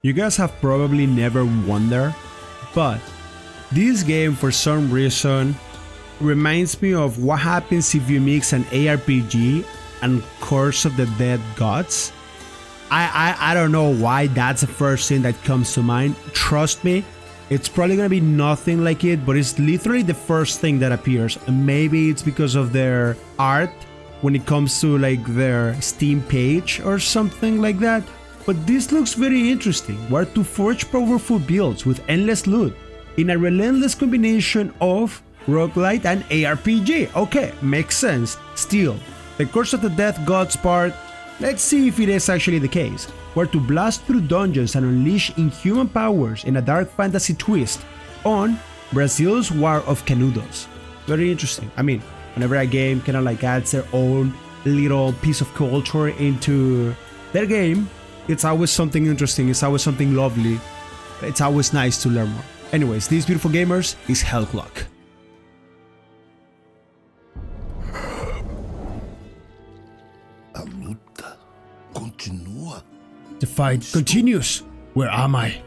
You guys have probably never wondered, but this game for some reason reminds me of what happens if you mix an ARPG and Curse of the Dead Gods. I don't know why that's the first thing that comes to mind. Trust me, it's probably gonna be nothing like it, but it's literally the first thing that appears. And maybe it's because of their art when it comes to like their Steam page or something like that. But this looks very interesting. Where to forge powerful builds with endless loot in a relentless combination of roguelite and ARPG. Okay, makes sense. Still, the Curse of the Death Gods part, let's see if it is actually the case. Where to blast through dungeons and unleash inhuman powers in a dark fantasy twist on Brazil's War of Canudos. Very interesting. I mean, whenever a game kind of like adds their own little piece of culture into their game, it's always something interesting, it's always something lovely, it's always nice to learn more. Anyways, these beautiful gamers is Hellclock. A luta continua. The fight continues. Where am I?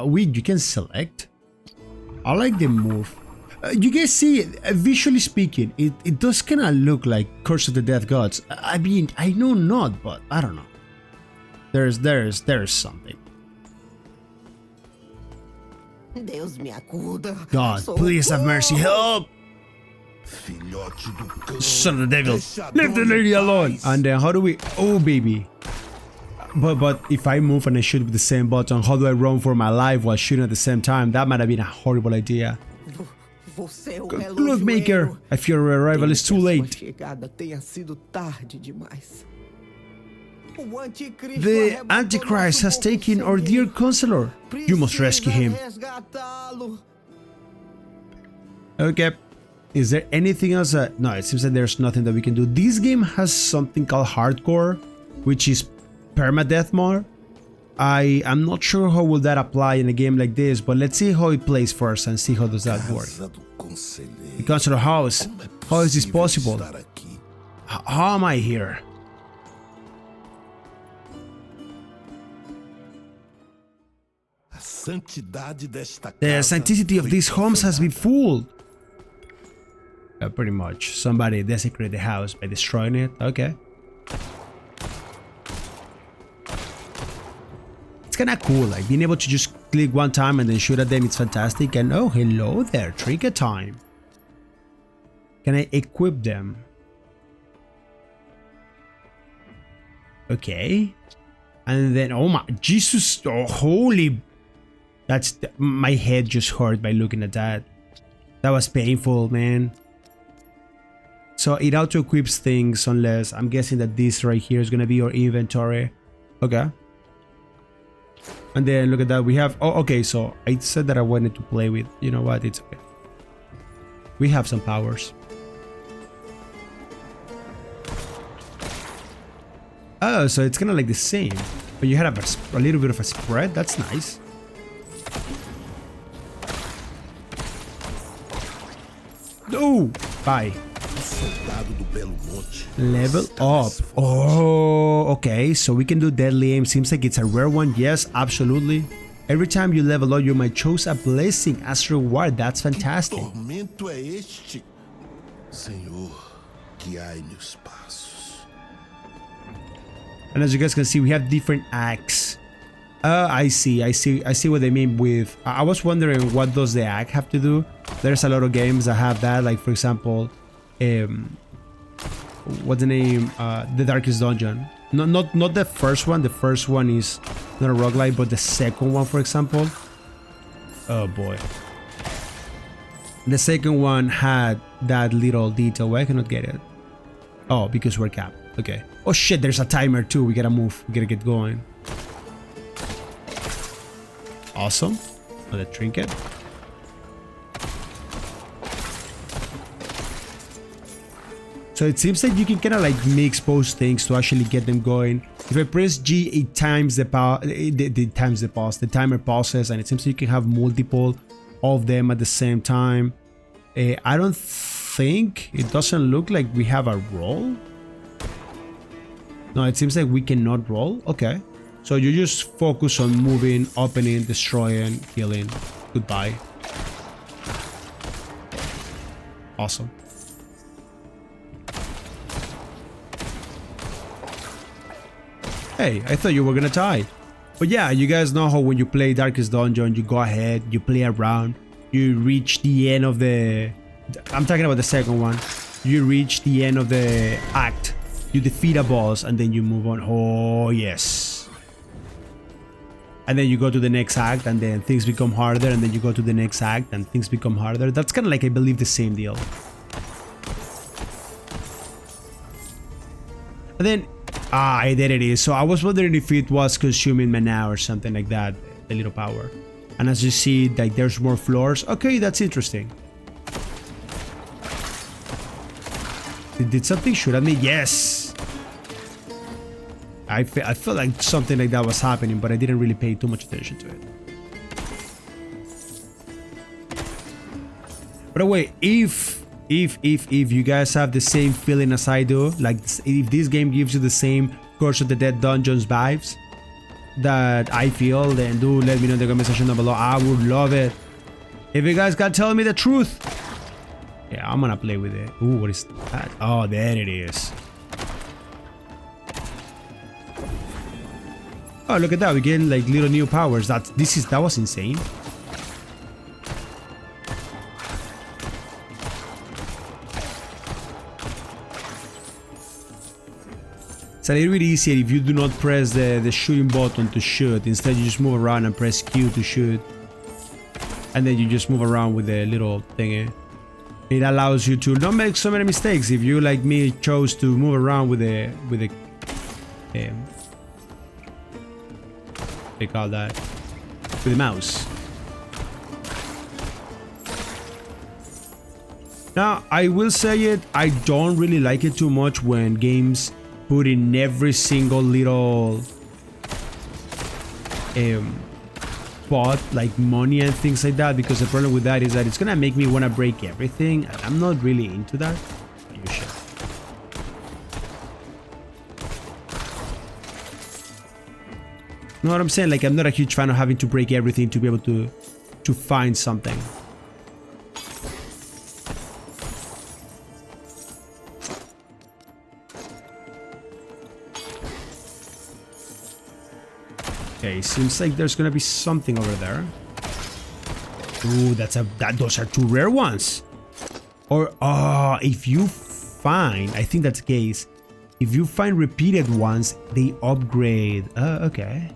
You can select. I like the move. You guys see, visually speaking, it does kind of look like Curse of the Death Gods. I mean, I know not, but I don't know. There's something. Deus me acuda. God, please have mercy, help! Son of the devil, leave the lady alone! And then how do we... Oh, baby. But if I move and I shoot with the same button, how do I run for my life while shooting at the same time? That might have been a horrible idea. Clockmaker, I fear your arrival is too late. The Antichrist has taken our dear counselor. You must rescue him. Okay. Is there anything else that... No, it seems that there's nothing that we can do. This game has something called hardcore, which is permadeath mode. I am not sure how will that apply in a game like this, but let's see how it plays first and see how does that work. The Counselor House. How is this possible? How am I here? The sanctity of these homes has been fooled. Pretty much. Somebody desecrated the house by destroying it. Okay. It's kind of cool, like being able to just click one time and then shoot at them. It's fantastic. And oh, hello there. Trigger time. Can I equip them? Okay. And then, oh my, Jesus, oh, holy... That's... My head just hurt by looking at that. That was painful, man. So it auto-equips things unless... I'm guessing that this right here is going to be your inventory. Okay. And then look at that. We have... Oh, okay. So I said that I wanted to play with... You know what? It's okay. We have some powers. Oh, so it's kind of like the same. But you had a little bit of a spread. That's nice. Oh, bye. Level up. Oh, okay. So we can do deadly aim. Seems like it's a rare one. Yes, absolutely. Every time you level up, you might choose a blessing as reward. That's fantastic. And as you guys can see, we have different acts. I see what they mean with... I was wondering what does the act have to do. There's a lot of games that have that, like for example, what's the name? The Darkest Dungeon. Not the first one. The first one is not a roguelite, but the second one, for example. Oh boy. The second one had that little detail. Why I cannot get it? Oh, because we're capped. Okay. Oh shit, there's a timer too. We gotta move. We gotta get going. Awesome. Another trinket. So it seems like you can kind of like mix both things to actually get them going. If I press G, it times the power, the timer pauses, and it seems like you can have multiple of them at the same time. I don't think, it doesn't look like we have a roll. No, it seems like we cannot roll. Okay. So you just focus on moving, opening, destroying, killing. Goodbye. Awesome. Hey, I thought you were gonna die. But yeah, you guys know how when you play Darkest Dungeon, you go ahead, you play around, you reach the end of the... I'm talking about the second one. You reach the end of the act, you defeat a boss, and then you move on. Oh, yes. And then you go to the next act, and then things become harder, and then you go to the next act, and things become harder. That's kind of like, I believe, the same deal. And then... Ah, there it is. So I was wondering if it was consuming mana or something like that, the little power. And as you see, like, there's more floors. Okay, that's interesting. Did something shoot at me? Yes! I felt like something like that was happening, but I didn't really pay too much attention to it. By the way, if you guys have the same feeling as I do, like if this game gives you the same Curse of the Dead Dungeons vibes that I feel, then do let me know in the comment section down below. I would love it if you guys can tell me the truth. Yeah, I'm gonna play with it. Ooh, what is that? Oh, there it is. Oh, look at that. We're getting like little new powers. That was insane. It's a little bit easier if you do not press the shooting button to shoot. Instead, you just move around and press Q to shoot. And then you just move around with the little thingy. It allows you to not make so many mistakes. If you, like me, chose to move around with the they call that, with the mouse. Now, I will say it, I don't really like it too much when games put in every single little bot, like money and things like that, because the problem with that is that it's gonna make me want to break everything, and I'm not really into that. You should. You know what I'm saying? Like, I'm not a huge fan of having to break everything to be able to find something. Okay, seems like there's gonna be something over there. Ooh, those are two rare ones. Or if you find, I think that's the case. If you find repeated ones, they upgrade. Okay.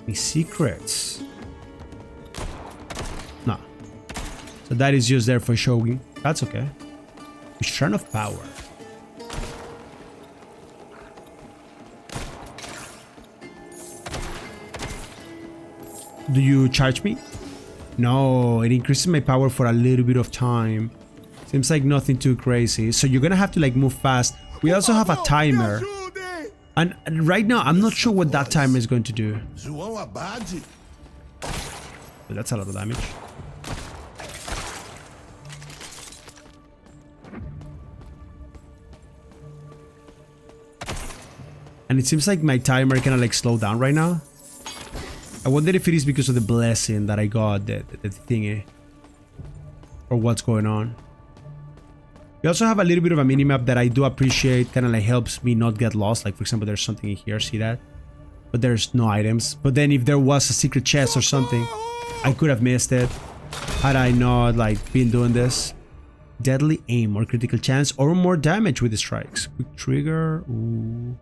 Any secrets? No. So that is just there for showing. That's okay. Shrine of Power. Do you charge me? No, it increases my power for a little bit of time. Seems like nothing too crazy. So you're gonna have to like move fast. We also have a timer. And right now, I'm not sure what that timer is going to do. But that's a lot of damage. And it seems like my timer kind of like slowed down right now. I wonder if it is because of the blessing that I got, the thingy, or what's going on. We also have a little bit of a minimap that I do appreciate, kind of like helps me not get lost. Like, for example, there's something in here, see that? But there's no items. But then if there was a secret chest or something, I could have missed it had I not like been doing this. Deadly aim, more critical chance, or more damage with the strikes. Quick trigger. Ooh.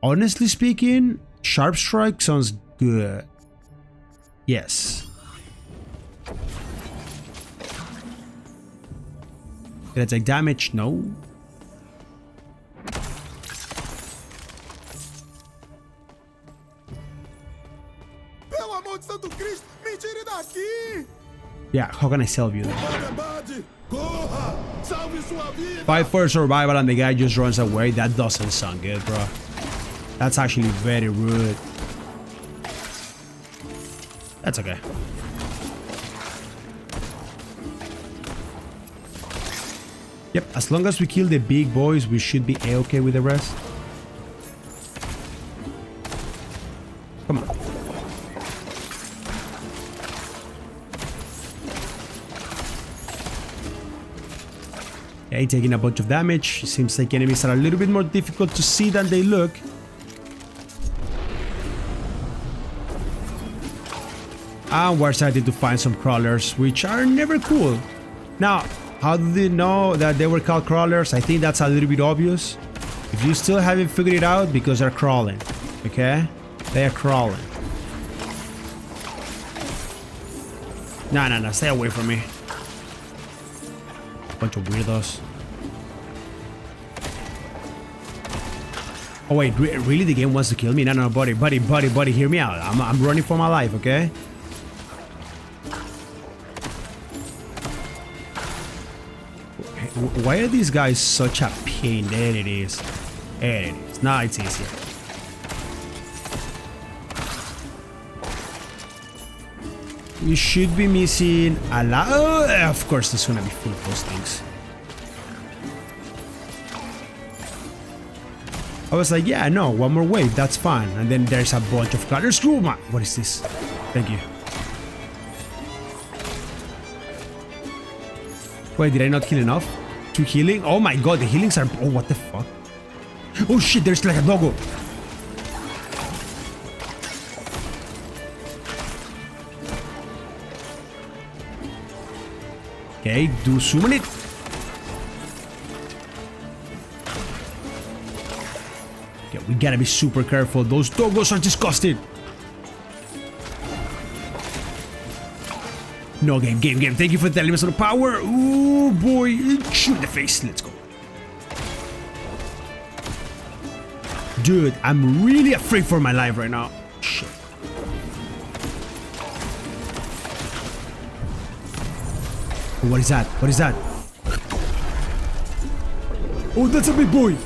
Honestly speaking, sharp strike sounds good. Yes. Did I take damage? No. Pelo amor de Santo Cristo, me tire daqui! Yeah, how can I sell you that? 5 for survival and the guy just runs away. That doesn't sound good, bro. That's actually very rude. That's okay. Yep, as long as we kill the big boys, we should be a-okay with the rest. Come on. Okay, taking a bunch of damage. Seems like enemies are a little bit more difficult to see than they look. And we're starting to find some crawlers, which are never cool. Now, how do they know that they were called crawlers? I think that's a little bit obvious. If you still haven't figured it out, because they're crawling. Okay? They are crawling. No, stay away from me. Bunch of weirdos. Oh wait, really the game wants to kill me? No, buddy, hear me out. I'm running for my life, okay? Why are these guys such a pain? There it is. There it is. Now it's easier. You should be missing a lot. Oh, of course, this is gonna be full of those things. I was like, yeah, no, one more wave, that's fine. And then there's a bunch of clutters. Screw my. What is this? Thank you. Wait, did I not heal enough? Two healing? Oh my god, the healings are. Oh, what the fuck? Oh shit, there's like a doggo. Okay, do summon it. Okay, we gotta be super careful. Those doggos are disgusting. No, game. Thank you for telling me some power. Ooh, boy. Shoot in the face. Let's go. Dude, I'm really afraid for my life right now. Shit. What is that? What is that? Oh, that's a big boy.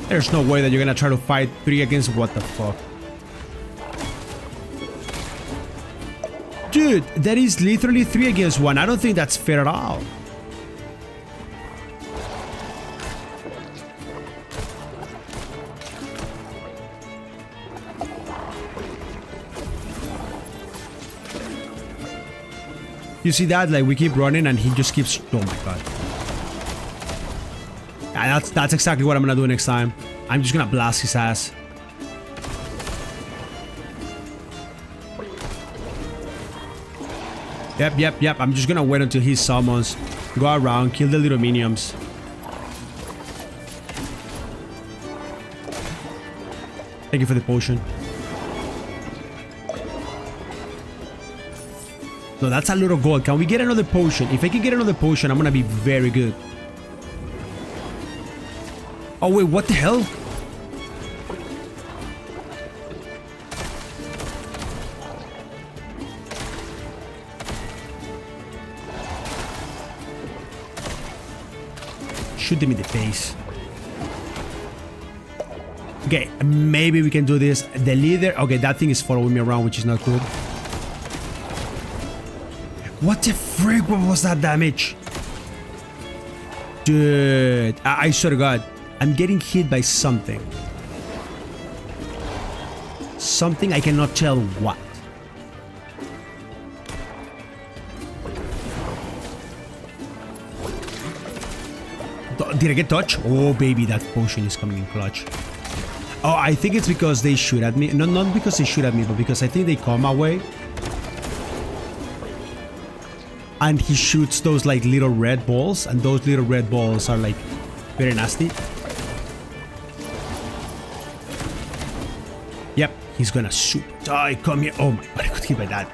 There's no way that you're gonna try to fight 3 against what the fuck. Dude, that is literally 3 against 1. I don't think that's fair at all. You see that? Like, we keep running and he just keeps... Oh my god. Yeah, that's exactly what I'm gonna do next time. I'm just gonna blast his ass. Yep. I'm just gonna wait until he summons. Go around, kill the little minions. Thank you for the potion. No, that's a little gold. Can we get another potion? If I can get another potion, I'm gonna be very good. Oh wait, what the hell? Shoot him in the face. Okay, maybe we can do this. The leader... Okay, that thing is following me around, which is not good. What the frick? What was that damage? Dude, I swear to God, I'm getting hit by something. Something I cannot tell what. Did I get touched? Oh baby, that potion is coming in clutch. Oh, I think it's because they shoot at me. No, not because they shoot at me, but because I think they come my way. And he shoots those like little red balls, and those little red balls are like very nasty. Yep, he's gonna shoot. Die, come here. Oh my god, I got hit by that.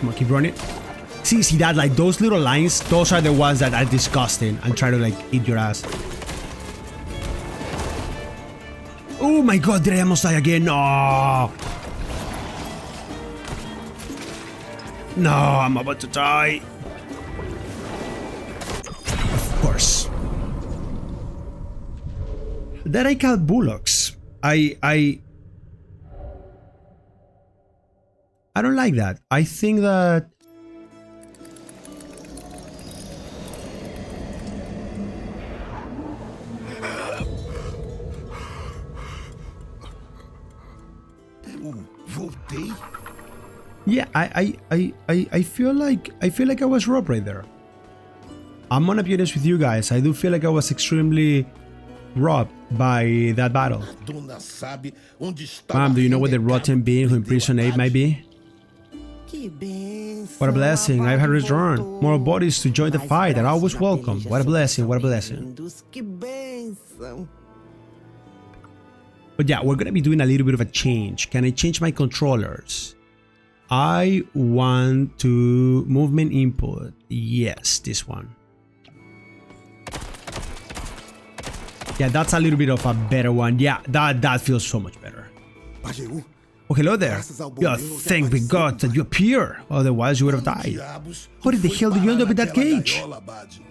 Come on, keep running. See that? Like those little lines, those are the ones that are disgusting and try to like eat your ass. Oh my god, did I almost die again? No! No, I'm about to die. Of course. Then I call bullocks. I don't like that. I think that Voltei? yeah, I feel like I was robbed right there. I'm gonna be honest with you guys. I do feel like I was extremely robbed by that battle. Dona sabe onde está Mom, do you know a what the recado rotten being who imprisoned Abe might be? Que bênção. What a blessing! I've had returned voltou. more bodies to join the Mais fight, and I braços was na welcome. peleja What a sempre blessing! são What a blessing! bem-vindos. Que bênção. But yeah, we're gonna be doing a little bit of a change. Can I change my controllers? I want to movement input. Yes, this one. Yeah, that's a little bit of a better one. Yeah, that feels so much better. Pajeú, Oh, hello there. graças ao bom Yeah, Deus, você thank be apareceu, God that you appear. Otherwise, you would have died. diabos, How did the foi hell did you end parar up in that naquela cage? gaiola, Bade?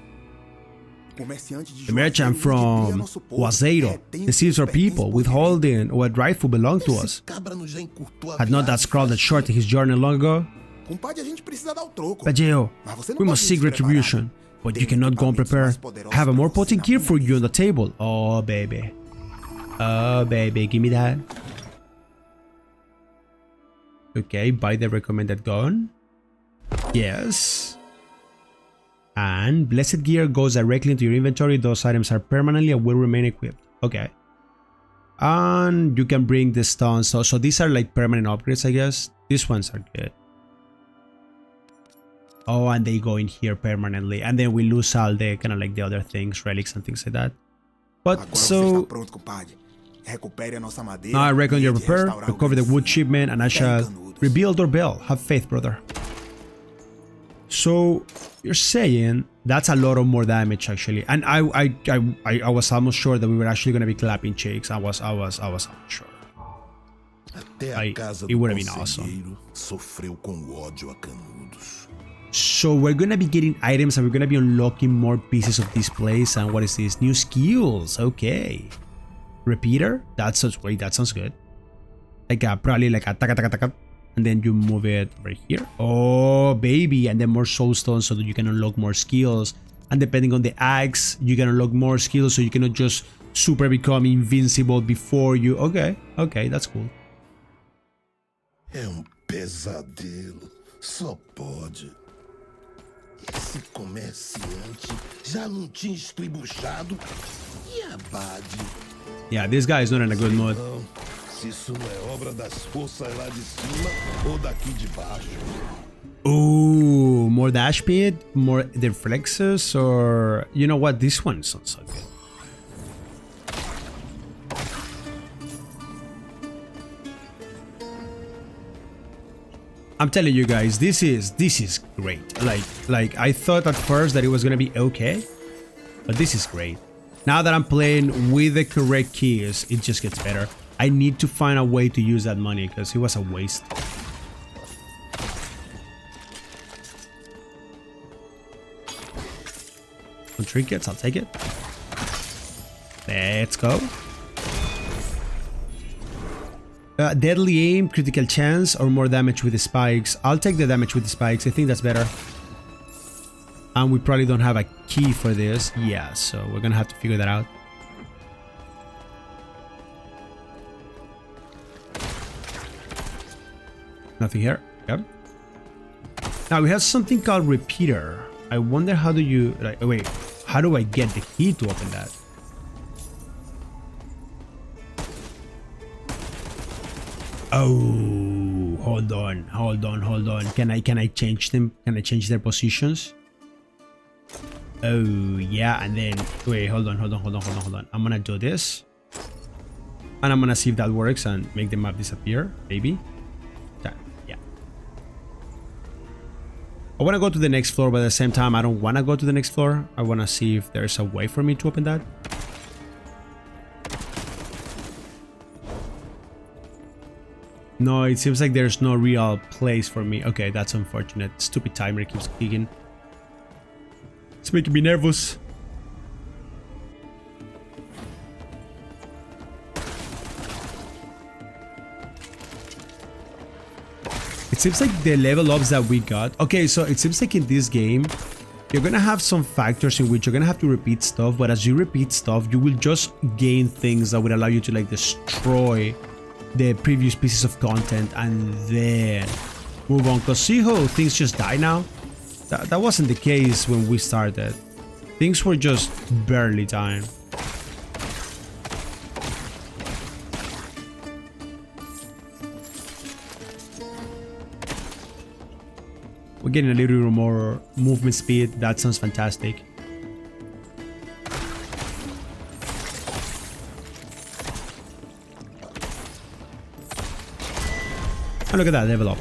Comerciante de The merchant Juazeiro ludibria from nosso povo, Wazeiro retém deceives our seus pertences people, por withholding what rightful belonged to direito. us. Esse cabra nos já encurtou a Had not that viagem, scrawled that short his journey long ago? Compadre, a gente precisa dar o troco. Pajeo, Mas você não we pode must ir seek despreparado. retribution, but you Tem cannot go equipamentos unprepared. mais poderosos I have a pra more você potent na gear for mão. you on the table. Oh, baby. Oh, baby, give me that. Okay, buy the recommended gun. Yes. And blessed gear goes directly into your inventory. Those items are permanently and will remain equipped. Okay. And you can bring the stones. So these are like permanent upgrades, I guess. These ones are good. Oh, and they go in here permanently. And then we lose all the kind of like the other things, relics and things like that. But Agora você so está pronto, compadre. Recupere a nossa madeira. now I reckon e you're de prepared. restaurar o Recover the wood Gracie. shipment and I shall canudos. rebuild our bell. Have faith, brother. So you're saying that's a lot of more damage actually. And I was almost sure that we were actually gonna be clapping cheeks. I was almost sure. Até Ai, a casa it do would have been awesome. conselheiro sofreu com ódio a canudos. So we're gonna be getting items and we're gonna be unlocking more pieces of this place. And what is this? New skills. Okay. Repeater. That sounds great. That sounds good. Like probably like a taka taka taka. And then you move it right here. Oh, baby. And then more soul stones so that you can unlock more skills. And depending on the axe, you can unlock more skills so you cannot just super become invincible before you. Okay. Okay, that's cool. É pesadelo. Só pode. Esse comerciante já não tinha estribuchado. E a Bade? Yeah, this guy is not in a good mood. Não, se isso não é obra das forças lá de cima ou daqui de baixo. Ooh, more dash speed, more the reflexes, or you know what? This one sounds so good. I'm telling you guys, this is great. Like I thought at first that it was gonna be okay, but this is great. Now that I'm playing with the correct keys, it just gets better. I need to find a way to use that money because it was a waste. Some trinkets, I'll take it. Let's go. Deadly aim, critical chance, or more damage with the spikes. I'll take the damage with the spikes. I think that's better. And we probably don't have a key for this. Yeah, so we're gonna have to figure that out. Nothing here. Yep. Now we have something called repeater. I wonder how do you like wait, how do I get the key to open that? Oh, hold on. Can I change them? Can I change their positions? Oh yeah, and then wait, hold on. I'm gonna do this. And I'm gonna see if that works and make the map disappear, maybe. Yeah. I wanna go to the next floor, but at the same time I don't wanna go to the next floor. I wanna see if there's a way for me to open that. No, it seems like there's no real place for me. Okay, that's unfortunate. Stupid timer keeps kicking. It's making me nervous. It seems like the level ups that we got. Okay, so it seems like in this game, you're gonna have some factors in which you're gonna have to repeat stuff, but as you repeat stuff, you will just gain things that would allow you to like destroy the previous pieces of content and then move on. Cause see how things just die now? That wasn't the case when we started. Things were just barely dying. We're getting a little more movement speed. That sounds fantastic. And look at that, level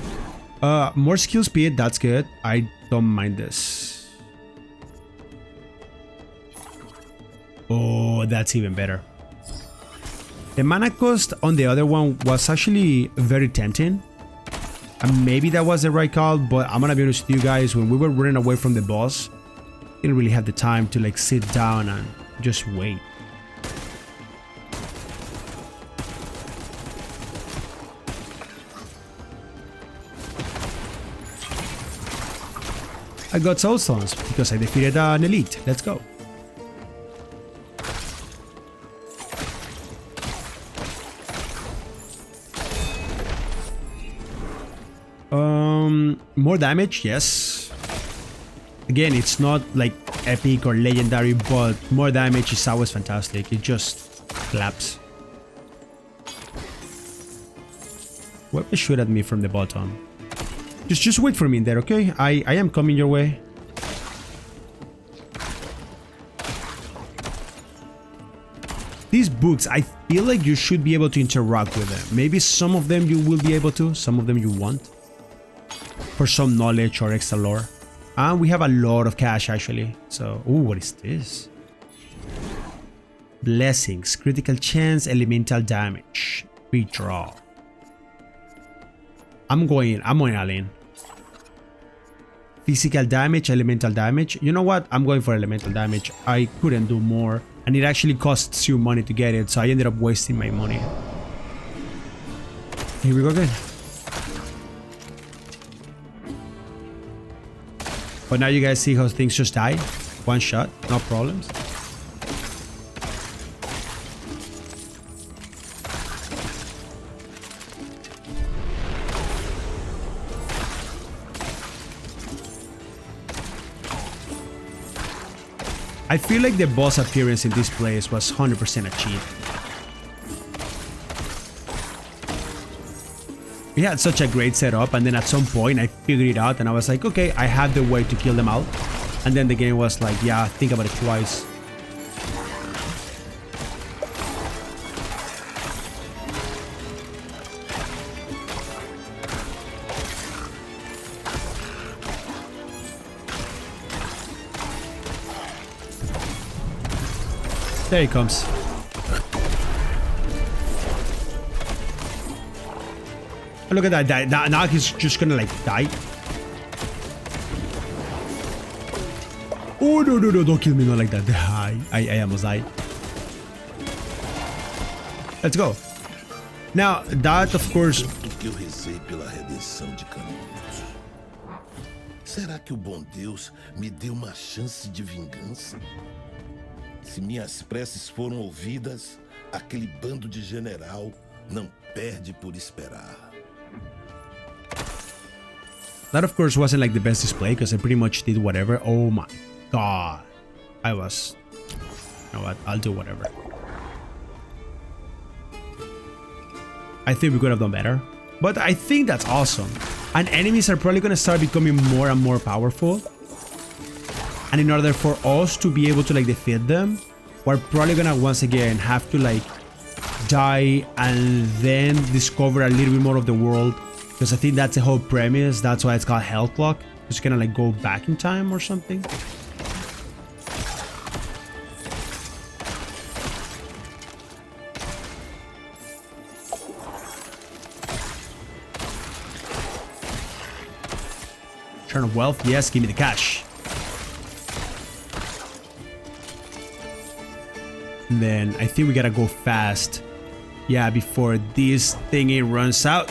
up. More skill speed, that's good. I don't mind this. Oh, that's even better. The mana cost on the other one was actually very tempting. And maybe that was the right call, but I'm gonna be honest with you guys, when we were running away from the boss, I didn't really have the time to like sit down and just wait. I got soul stones because I defeated an elite. Let's go. More damage, yes. Again, it's not like epic or legendary, but more damage is always fantastic. It just claps. Weapon shoot at me from the bottom. Just wait for me in there, okay? I am coming your way. These books, I feel like you should be able to interact with them. Maybe some of them you will be able to, some of them you won't. For some knowledge or extra lore. And we have a lot of cash actually. So, ooh, what is this? Blessings, critical chance, elemental damage. Redraw. I'm going all in. Physical damage, elemental damage. You know what? I'm going for elemental damage. I couldn't do more. And it actually costs you money to get it. So I ended up wasting my money. Here we go again. But now you guys see how things just die. One shot, no problems. I feel like the boss appearance in this place was 100% achieved. We had such a great setup, and then at some point I figured it out and I was like, okay, I have the way to kill them all. And then the game was like, yeah, think about it twice. There he comes. Look at that, now he's just gonna like die. Oh no, don't kill me, not like that. I almost died. Let's go. Now, that of course... que eu rezei pela redenção de caminhos. Será que o bom Deus me deu uma chance de vingança? Se minhas preces foram ouvidas, aquele bando de general não perde por esperar. That of course wasn't like the best display because I pretty much did whatever. Oh my god. You know what? I'll do whatever. I think we could have done better. But I think that's awesome. And enemies are probably going to start becoming more and more powerful. And in order for us to be able to like defeat them, we're probably going to once again have to like die and then discover a little bit more of the world. Because I think that's the whole premise. That's why it's called Health Lock. Because you can like go back in time or something. Turn of wealth, yes, give me the cash. And then I think we gotta go fast. Yeah, before this thingy runs out.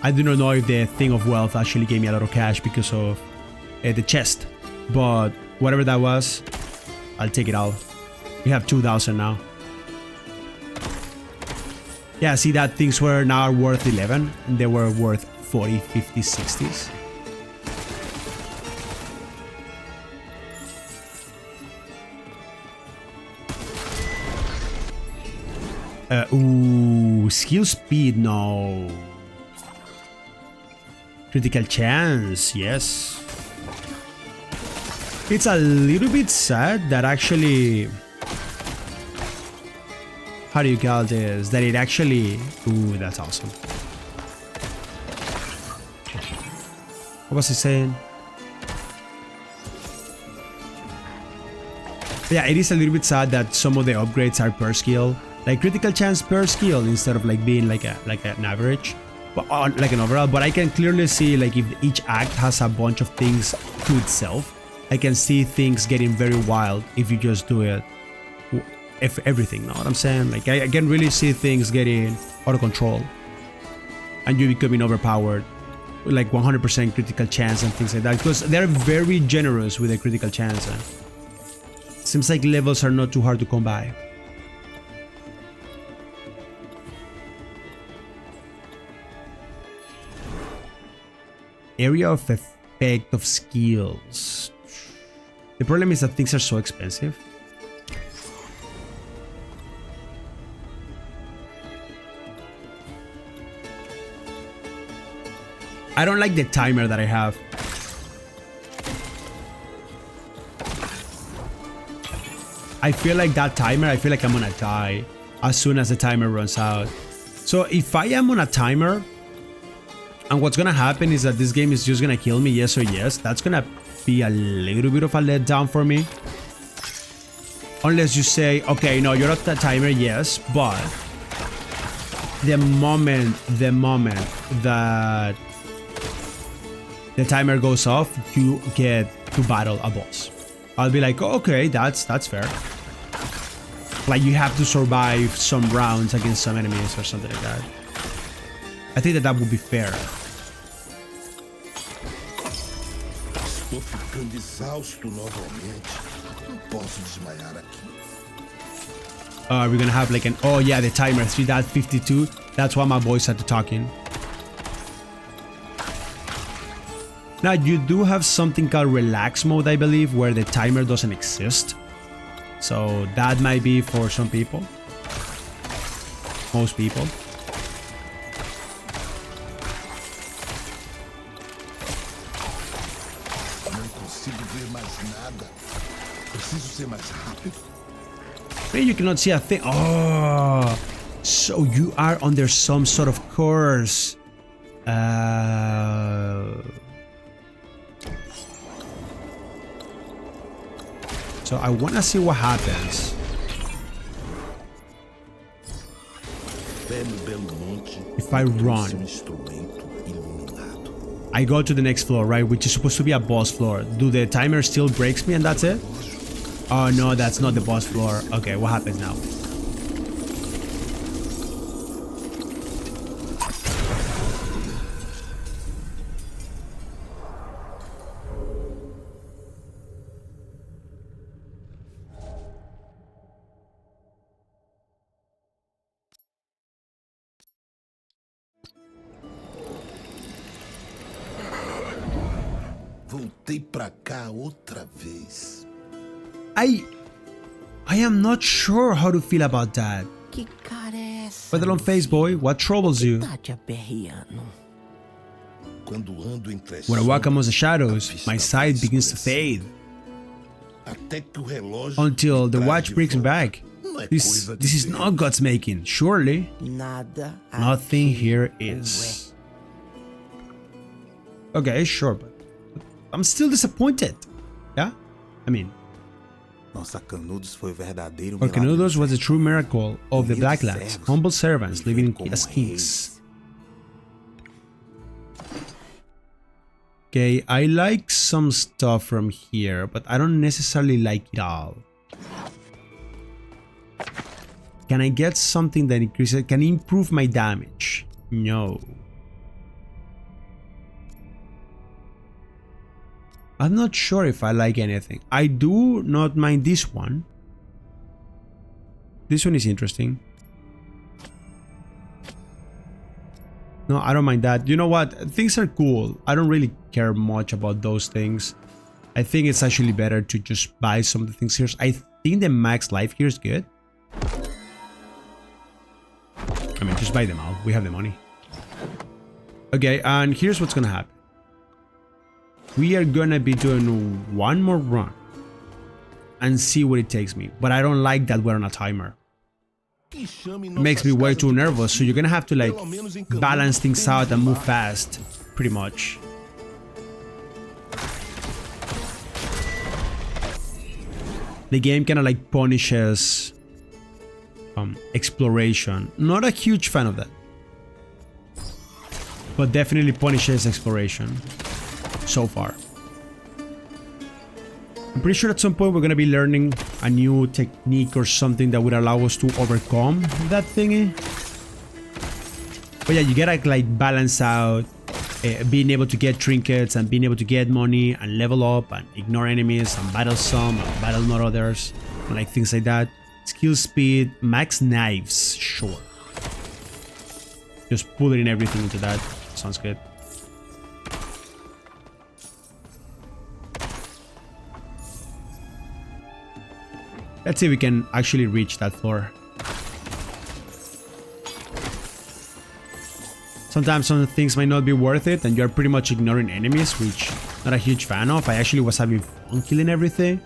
I do not know if the thing of wealth actually gave me a lot of cash because of the chest. But whatever that was, I'll take it all. We have 2,000 now. Yeah, see that things were now worth 11 and they were worth 40, 50, 60s. Ooh, skill speed, no. Critical chance, yes. It's a little bit sad that actually... How do you call this? That it actually... Ooh, that's awesome. What was he saying? Yeah, it is a little bit sad that some of the upgrades are per skill. Like critical chance per skill instead of like being like an average. But like an overall. But I can clearly see like if each act has a bunch of things to itself. I can see things getting very wild if you just do it. If everything, know what I'm saying? Like I can really see things getting out of control and you becoming overpowered with like 100% critical chance and things like that, because they're very generous with their critical chance. Seems like levels are not too hard to come by. Area of effect of skills. The problem is that things are so expensive. I don't like the timer that I have. I feel like that timer, I feel like I'm gonna die as soon as the timer runs out. So if I am on a timer, and what's gonna happen is that this game is just gonna kill me, yes or yes, that's gonna be a little bit of a letdown for me. Unless you say, okay, no, you're not the timer, yes, but the moment that the timer goes off, you get to battle a boss. I'll be like, oh, okay, that's fair. Like you have to survive some rounds against some enemies or something like that. I think that would be fair. Estou ficando exausto novamente. Não posso desmaiar aqui. We're gonna have like an... Oh yeah, the timer. See that 52? That's why my boys started talking. Now you do have something called relax mode, I believe, where the timer doesn't exist. So that might be for some people. Most people. Não consigo ver mais nada. Preciso ser mais rápido. Maybe you cannot see a thing. Oh, so you are under some sort of course. So I want to see what happens. If I run, I go to the next floor, right? Which is supposed to be a boss floor. Do the timer still breaks me and that's it? Oh no, that's not the boss floor. Okay, what happens now? Voltei pra cá outra vez. I am not sure how to feel about that. Que cara é essa? Put it on face, boy. What troubles you? Tá te aperreando. Quando ando entre When I walk amongst the a shadows, vista my vai sight begins to escurecendo. fade Até que o relógio until me the traz watch de brings me volta. back. Não é This coisa de is Deus. not God's making, surely. Nada. Nothing aqui here o is. Okay, sure, but I'm still disappointed. Yeah? I mean, Nossa, Canudos foi o verdadeiro For milagre Canudos do was the século. true miracle of the Humildes Blacklands, servos, humble servants living viver como as kings. reis. Okay, I like some stuff from here, but I don't necessarily like it all. Can I get something that increases, can improve my damage? No. I'm not sure if I like anything. I do not mind this one. This one is interesting. No, I don't mind that. You know what? Things are cool. I don't really care much about those things. I think it's actually better to just buy some of the things here. I think the max life here is good. I mean, just buy them all. We have the money. Okay, and here's what's gonna happen. We are gonna be doing one more run and see where it takes me. But I don't like that we're on a timer. It makes me way too nervous, so you're gonna have to like balance things out and move fast, pretty much. The game kind of like punishes exploration. Not a huge fan of that, but definitely punishes exploration so far. I'm pretty sure at some point we're gonna be learning a new technique or something that would allow us to overcome that thingy. But yeah, you gotta like balance out being able to get trinkets and being able to get money and level up and ignore enemies and battle some and battle not others and like things like that. Skill speed, max knives, sure. Just pulling everything into that. Sounds good. Let's see if we can actually reach that floor. Sometimes some things might not be worth it and you're pretty much ignoring enemies, which I'm not a huge fan of. I actually was having fun killing everything.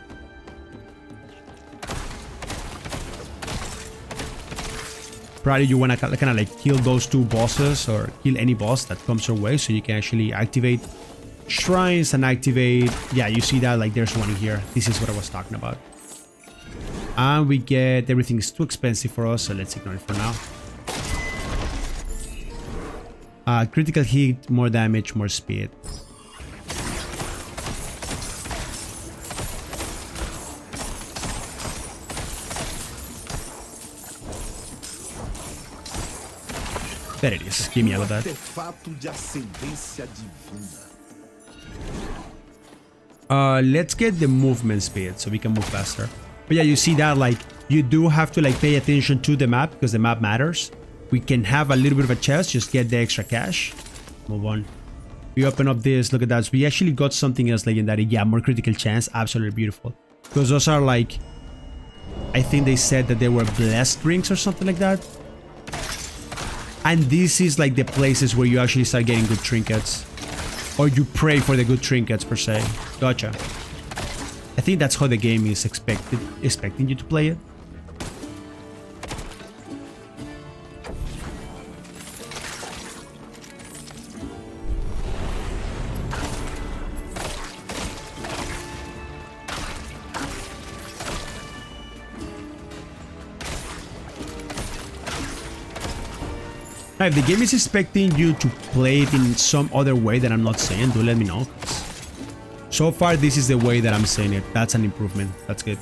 Probably you want to kind of like kill those two bosses or kill any boss that comes your way so you can actually activate shrines and activate... Yeah, you see that, like there's one here. This is what I was talking about. And we get everything is too expensive for us, so let's ignore it for now. Critical hit, more damage, more speed. There it is. Give me all of that. Let's get the movement speed so we can move faster. But yeah, you see that like you do have to like pay attention to the map because the map matters. We can have a little bit of a chest, just get the extra cash. Move on. We open up this, look at that. So we actually got something else legendary. Yeah, more critical chance. Absolutely beautiful. Because those are like, I think they said that they were blessed rings or something like that. And this is like the places where you actually start getting good trinkets. Or you pray for the good trinkets per se. Gotcha. I think that's how the game is expecting you to play it. Now, if the game is expecting you to play it in some other way that I'm not saying, do let me know. So far, this is the way that I'm saying it. That's an improvement. That's good.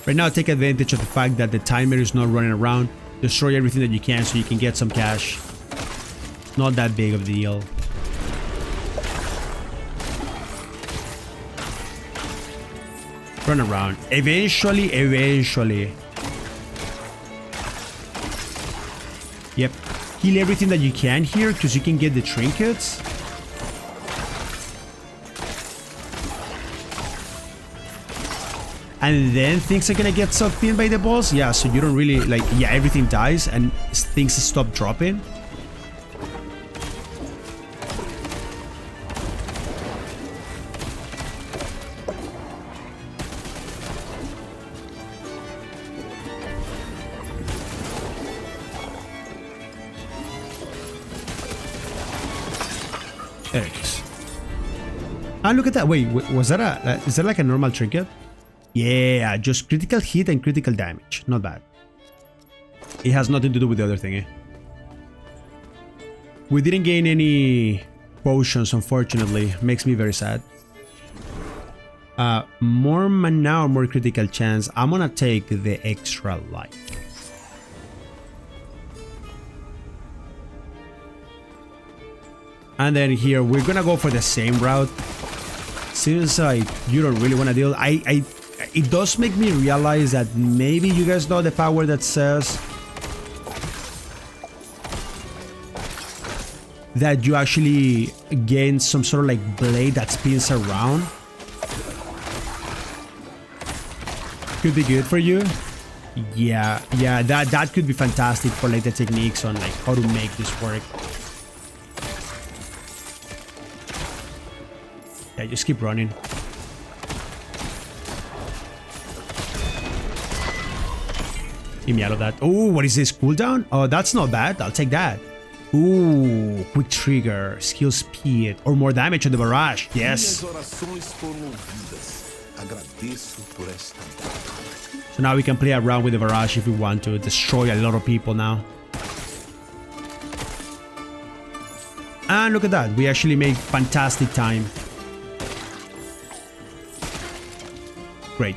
Right now, take advantage of the fact that the timer is not running around. Destroy everything that you can so you can get some cash. Not that big of a deal. Run around. Eventually. Yep. Kill everything that you can here because you can get the trinkets. And then things are gonna get sucked in by the boss. Yeah, so you don't really like... Yeah, everything dies and things stop dropping. There it is. Ah, look at that. Wait, was that is that like a normal trinket? Yeah, just critical hit and critical damage. Not bad. It has nothing to do with the other thing, eh? We didn't gain any potions, unfortunately. Makes me very sad. More mana or more critical chance. I'm gonna take the extra life. And then here we're gonna go for the same route. Since you don't really want to deal, it does make me realize that maybe you guys know the power that says that you actually gain some sort of like blade that spins around. Could be good for you. Yeah, that could be fantastic for like the techniques on like how to make this work. Yeah, just keep running. Give me out of that. Oh, what is this? Cooldown? Oh, that's not bad. I'll take that. Ooh, quick trigger, skill speed, or more damage on the barrage. Yes. So now we can play around with the barrage if we want to. Destroy a lot of people now. And look at that. We actually made fantastic time. Great.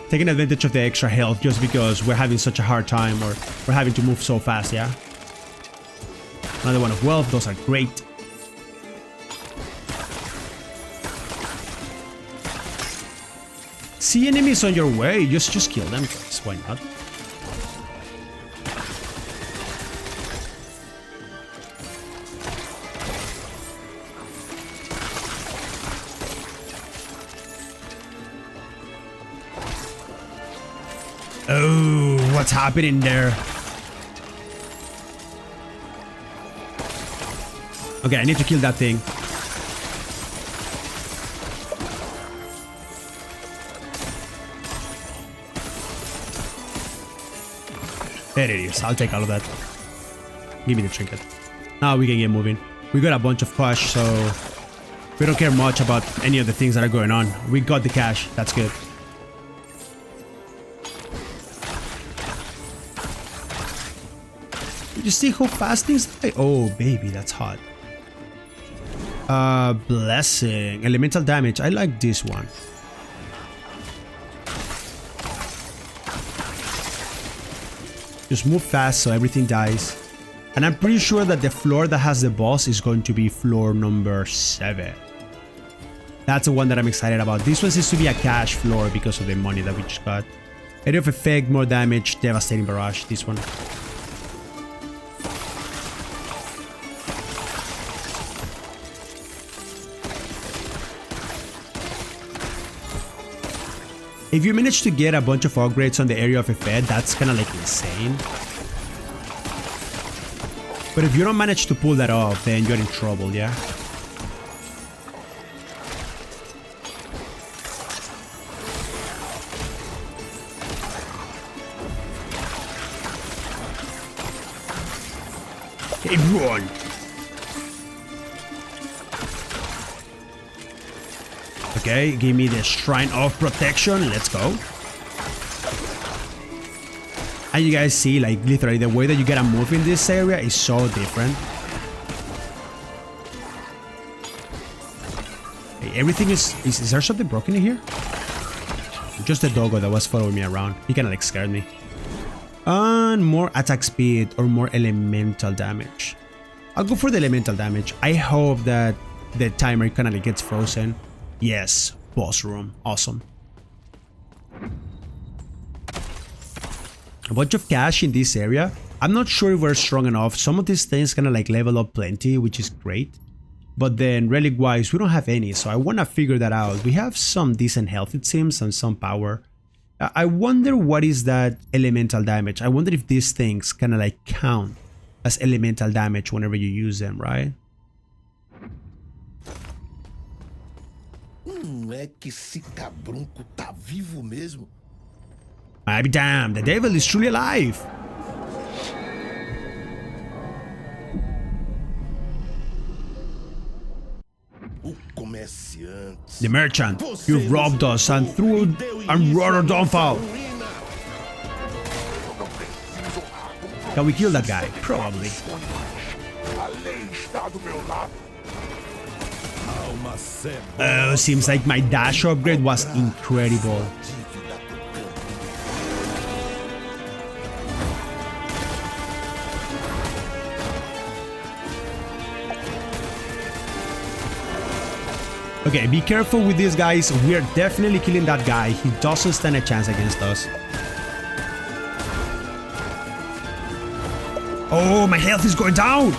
Taking advantage of the extra health just because we're having such a hard time or we're having to move so fast, yeah? Another one of wealth, those are great. See enemies on your way, just kill them, guys. Why not? Oh, what's happening there? Okay, I need to kill that thing. There it is. I'll take all of that. Give me the trinket. Now we can get moving. We got a bunch of cash, so we don't care much about any of the things that are going on. We got the cash. That's good. You see how fast things die? Oh, baby, that's hot. Blessing. Elemental damage. I like this one. Just move fast so everything dies. And I'm pretty sure that the floor that has the boss is going to be floor number 7. That's the one that I'm excited about. This one seems to be a cash floor because of the money that we just got. Area of effect, more damage, devastating barrage. This one. If you manage to get a bunch of upgrades on the area of effect, that's kind of like insane. But if you don't manage to pull that off, then you're in trouble, yeah? Hey, run! Okay, give me the Shrine of Protection. Let's go. And you guys see, like, literally, the way that you gotta move in this area is so different. Hey, everything is there something broken in here? Just the doggo that was following me around. He kinda, like, scared me. And more attack speed or more elemental damage. I'll go for the elemental damage. I hope that the timer kinda, like, gets frozen. Yes, boss room. Awesome. A bunch of cash in this area. I'm not sure if we're strong enough. Some of these things kind of like level up plenty, which is great. But then relic wise, we don't have any. So I want to figure that out. We have some decent health, it seems, and some power. I wonder what is that elemental damage. I wonder if these things kind of like count as elemental damage whenever you use them, right? É que esse cabrunco tá vivo mesmo. I be damned, the devil is truly alive. The merchant, you robbed us and brought our downfall. Can we kill that guy? Probably. Oh, seems like my dash upgrade was incredible. Okay, be careful with these guys. We are definitely killing that guy. He doesn't stand a chance against us. Oh, my health is going down.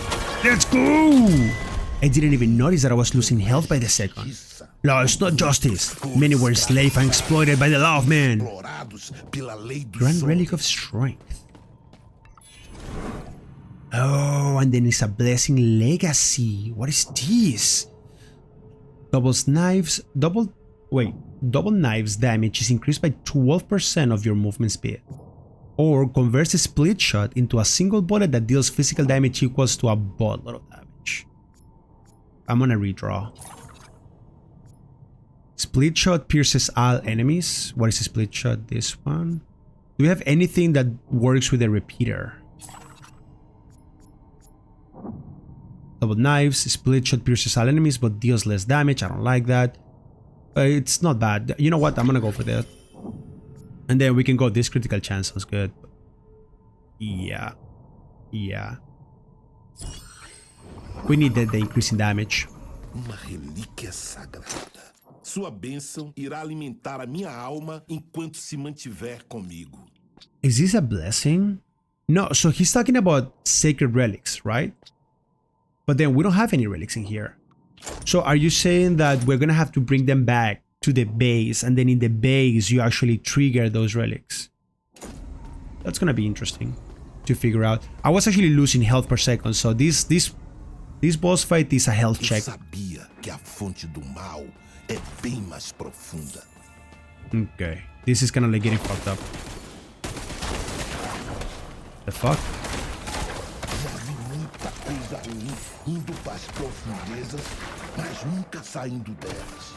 Let's go. I didn't even notice that I was losing health by the second. Law is not justice. Many were enslaved and exploited by the law of man. Grand Relic of Strength. Oh, and then it's a Blessing Legacy. What is this? Double knives damage is increased by 12% of your movement speed. Or converts a split shot into a single bullet that deals physical damage equals to a boatload of damage. I'm gonna redraw. Split shot pierces all enemies. What is a split shot? This one. Do we have anything that works with a repeater? Double knives, split shot pierces all enemies but deals less damage. I don't like that. It's not bad. You know what? I'm gonna go for that. And then we can go this critical chance. Sounds good. Yeah. Yeah. We need the increase in damage. Uma relíquia sagrada. Sua bênção irá alimentar a minha alma enquanto se mantiver comigo. Is this a blessing? No, so he's talking about sacred relics, right? But then we don't have any relics in here. So are you saying that we're gonna have to bring them back to the base, and then in the base you actually trigger those relics? That's gonna be interesting to figure out. I was actually losing health per second, so this boss fight is a health check. Sabia que a fonte do mal é bem mais profunda. Okay, this is kind of like getting fucked up. The fuck? Já vi muita coisa ruim indo para as profundezas, mas nunca saindo delas.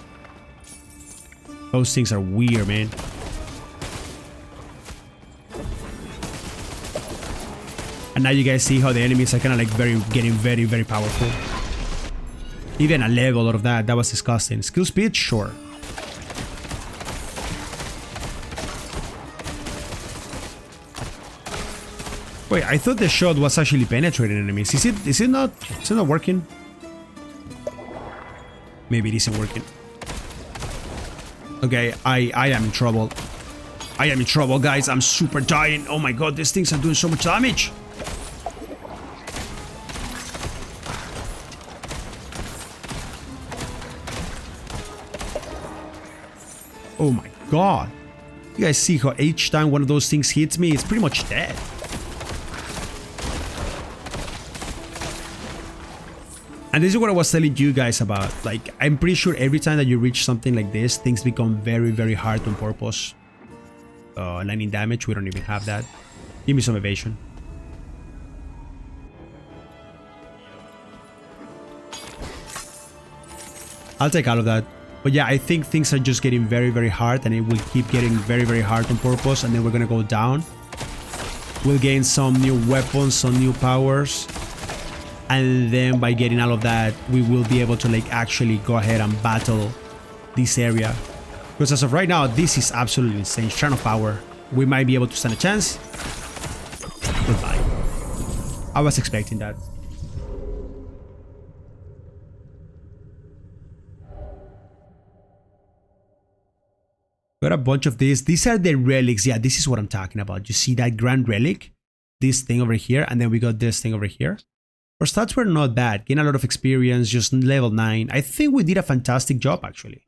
Those things are weird, man. And now you guys see how the enemies are kind of like getting very powerful. Even a level out of that was disgusting. Skill speed, sure. Wait, I thought the shot was actually penetrating enemies. Is it not working? Maybe it isn't working. Okay, I am in trouble. I am in trouble, guys. I'm super dying. Oh my god, these things are doing so much damage. Oh my god. You guys see how each time one of those things hits me, it's pretty much dead. And this is what I was telling you guys about. Like, I'm pretty sure every time that you reach something like this, things become very hard on purpose. Lightning damage, we don't even have that. Give me some evasion. I'll take all of that. But yeah, I think things are just getting very hard, and it will keep getting very hard on purpose, and then we're gonna go down. We'll gain some new weapons, some new powers. And then by getting all of that, we will be able to like actually go ahead and battle this area. Because as of right now, this is absolutely insane. Shrine of Power. We might be able to stand a chance. Goodbye. I was expecting that. Got a bunch of these. These are the relics. Yeah, this is what I'm talking about. You see that grand relic? This thing over here. And then we got this thing over here. Our stats were not bad. Gain a lot of experience, just level 9. I think we did a fantastic job, actually.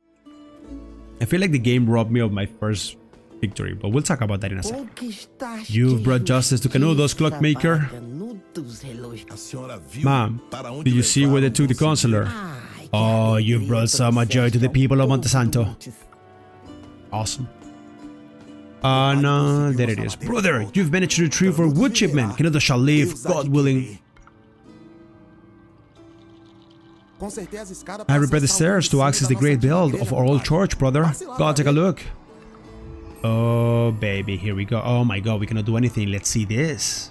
I feel like the game robbed me of my first victory, but we'll talk about that in a second. You've brought justice to Canudos, Clockmaker. Mom, did you see where they took the consular? Oh, you've brought so much joy to the people of Montesanto. Awesome. No, there it is. Brother, you've managed to retrieve our wood shipment. Canudos shall live, God willing. I repaired the stairs to access the great build of our old church, brother. Go take a look. Oh, baby, here we go. Oh my god, we cannot do anything. Let's see this.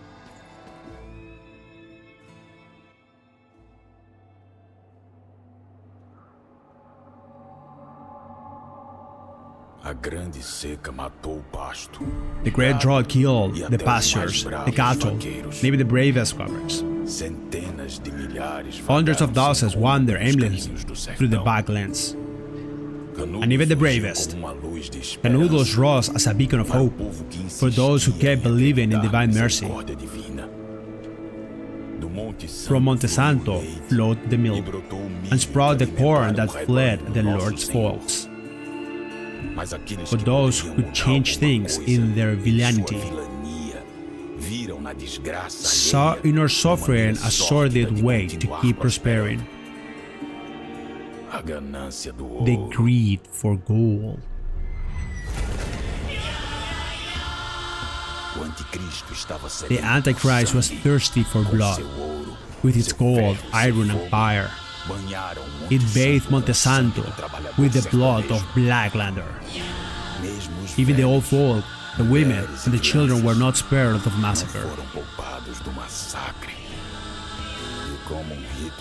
The great drought killed the pastures, the cattle, maybe the bravest coverts. Hundreds of thousands wander aimlessly through the backlands. And even the bravest. Canudos rose as a beacon of hope for those who kept believing in divine mercy. From Monte Santo flowed the milk, and sprouted the corn that fled the Lord's foes. For those who changed things in their villainy, saw in our suffering a sordid way to keep prospering. The greed for gold. The Antichrist was thirsty for blood, with its gold, iron and fire. It bathed Monte Santo with the blood of Blacklander. Even the old folk, the women, and the children were not spared of massacre.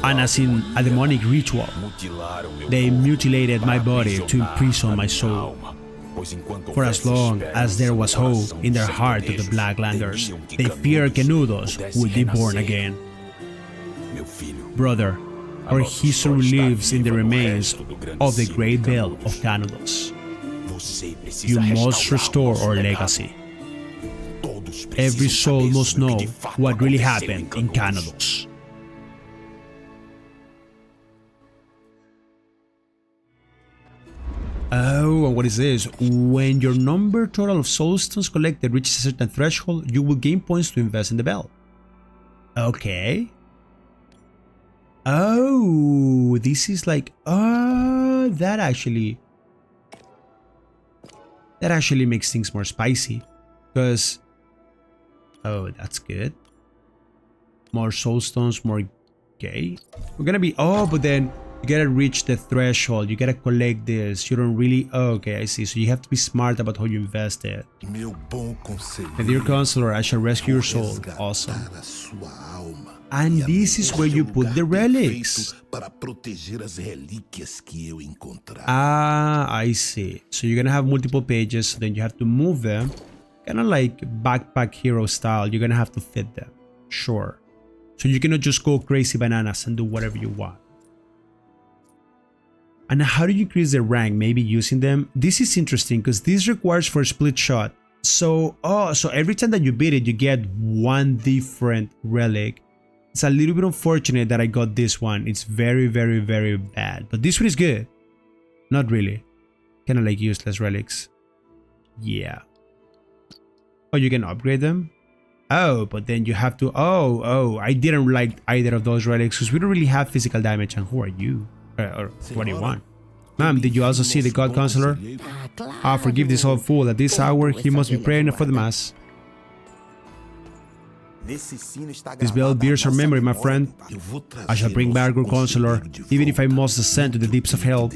And as in a demonic ritual, they mutilated my body to imprison my soul. For as long as there was hope in their heart of the Blacklanders, they feared Canudos would be born again. Brother, our history lives in the remains of the great bell of Canudos. You must restore our legacy. Every soul must know what really happened in Canudos. Oh, and what is this? When your number total of soulstones collected reaches a certain threshold, you will gain points to invest in the bell. Okay. Oh, this is like, that actually makes things more spicy. Because, oh, that's good. More soulstones, more gay. We're gonna be, but then you gotta reach the threshold, you gotta collect this, you don't really, okay, I see, so you have to be smart about how you invest it. My dear counselor, I shall rescue your soul, awesome. And this is where you put the relics. Ah, I see, so you're gonna have multiple pages, so then you have to move them, kinda like backpack hero style, you're gonna have to fit them, sure. So you cannot just go crazy bananas and do whatever you want. And how do you increase their rank? Maybe using them. This is interesting because this requires for a split shot. So, so every time that you beat it, you get one different relic. It's a little bit unfortunate that I got this one. It's very, very, very bad. But this one is good. Not really. Kind of like useless relics. Yeah. Oh, you can upgrade them? Oh, but then you have to... Oh, I didn't like either of those relics because we don't really have physical damage. And who are you? Or what do you want? Ma'am, did you also see the God Counselor? Forgive this old fool. At this hour, he must be praying for the Mass. This bell bears our memory, my friend. I shall bring back our Counselor, even if I must descend to the deeps of hell.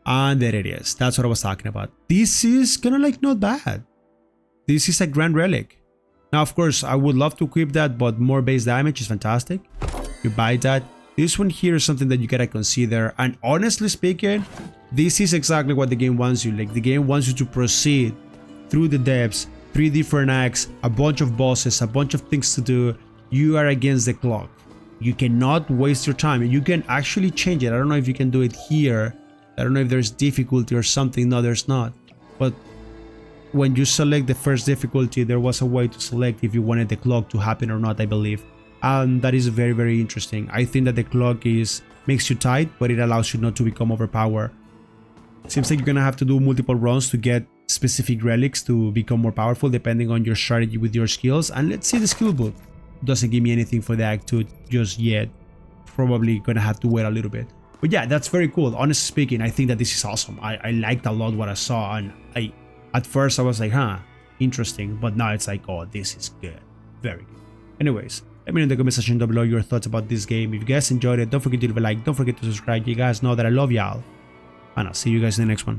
And there it is. That's what I was talking about. This is kind of like not bad. This is a grand relic. Now, of course, I would love to equip that, but more base damage is fantastic. You buy that. This one here is something that you gotta consider, and honestly speaking, this is exactly what the game wants you. Like, the game wants you to proceed through the depths, 3 different acts, a bunch of bosses, a bunch of things to do. You are against the clock. You cannot waste your time. You can actually change it. I don't know if you can do it here. I don't know if there's difficulty or something. No, there's not. But when you select the first difficulty, there was a way to select if you wanted the clock to happen or not, I believe. And that is very, very interesting. I think that the clock makes you tight, but it allows you not to become overpowered. Seems like you're gonna have to do multiple runs to get specific relics to become more powerful, depending on your strategy with your skills. And let's see the skill book. Doesn't give me anything for the Act 2 just yet. Probably gonna have to wait a little bit. But yeah, that's very cool. Honestly speaking, I think that this is awesome. I liked a lot what I saw, and At first I was like, huh, interesting, but now it's like, oh, this is good, very good. Anyways, let me know in the comment section down below your thoughts about this game. If you guys enjoyed it, don't forget to leave a like, don't forget to subscribe. You guys know that I love y'all, and I'll see you guys in the next one.